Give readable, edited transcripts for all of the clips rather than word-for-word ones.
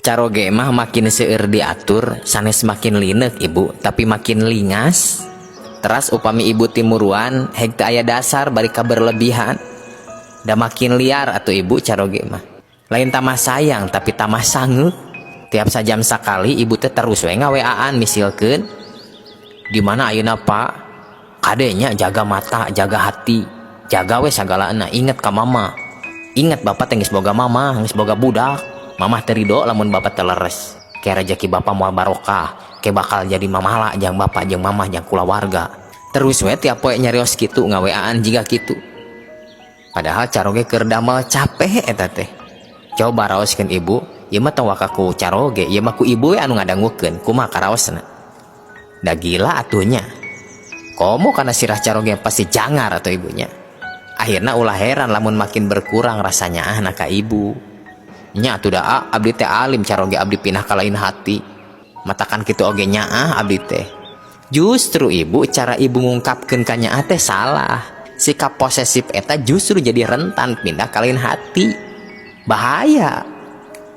Caroge mah makin seueur diatur sanes makin linek ibu, tapi makin lingas. Teras upami ibu timuruan heg teu aya dasar bari ka berlebihan. Da makin liar atuh ibu caroge mah. Lain tamah sayang tapi tamah sangeuk. Tiap sajam sakali ibu teh terus we ngaweaan misilkeun. Di mana ayeuna Pak? Kadenya jaga mata, jaga hati, jaga we sagalana, inget ka mama. Ingat bapak teh geus boga mama, geus boga budak. Mamah terido lamun bapak teleres. Kayak rejeki bapak moal barokah, kayak bakal jadi mamala jang bapak jang mamah jang kulawarga. Terus we tiap poe nyarios kitu ngaweaan jiga kitu. Padahal caroge keur damel capek eta teh. Coba raoskeun ibu, ieu mah tong wakaku caroge, ieu mah ku ibu we anu ngadangukeun, kumaha karaosna. Da gila atunya. Komo kana sirah caroge pasti jangar atau ibunya. Akhirna ulah heran lamun makin berkurang rasanya anak ka ibu. Nya atuh da abdi teh alim caroge abdi pindah ka lain hati. Matakan kitu oge nyaah abdi teh. Justru ibu cara ibu ngungkapkeun ka nyaah teh salah. Sikap posesif eta justru jadi rentan pindah ka lain hati. Bahaya.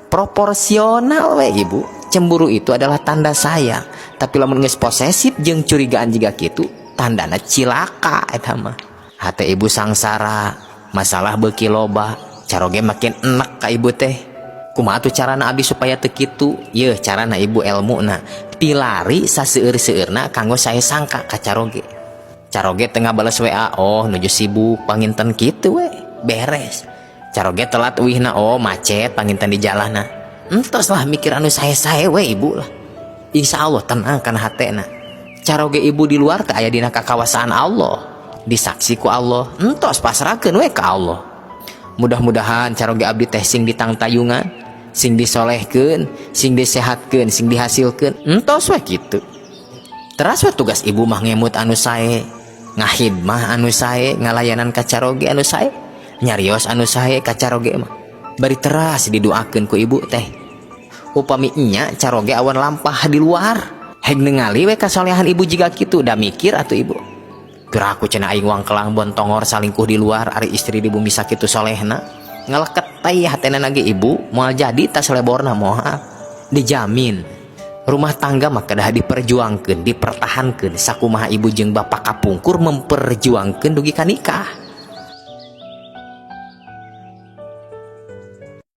Proporsional we ibu. Cemburu itu adalah tanda sayang, tapi lamun geus posesif jeung curigaan jiga kitu tandana cilaka eta mah. Hate ibu sangsara, masalah beuki loba, caroge makin enek ka ibu teh. Kumaha tuh carana abdi supaya teu kitu? Yeuh carana ibu elmuna, pilari saseueur-seueurna kanggo sae sangka ka caroge. Caroge teu ngabales WA, oh nuju sibuk panginten kitu we, beres. Caroge telat uihna, oh macet panginten di jalanna. Entos lah mikir anu sae-sae we ibu lah. Insya Allah tenang kana hatena. Caroge ibu di luar teh aya dina kakawasaan Allah. Disaksi ku Allah, entos pasrahkeun we ka Allah. Mudah-mudahan caroge abdi teh sing ditangtayungan, sing disolehkeun, sing disehatkeun, sing dihasilkeun, entos we kitu. Teras we tugas ibu mah ngemut anu sae, ngahidmah anu sae, ngalayanan ka caroge anu sae, nyarios anu sae ka caroge mah. Bari teras didoakeun ku ibu teh. Upami nya caroge awan lampah di luar, heg ningali we kasolehan ibu jiga kitu, da mikir atuh ibu. Piraku cenah aing wang kelang bontongor salingkuh di luar ari istri di bumi sakitu solehna. Ngeleket teh hatena nage ibu moal jadi tas leborna moal. Dijamin rumah tangga mah kedah diperjuangkeun, dipertahankeun sakumaha ibu jeung bapak kapungkur memperjuangkeun dugi ka nikah.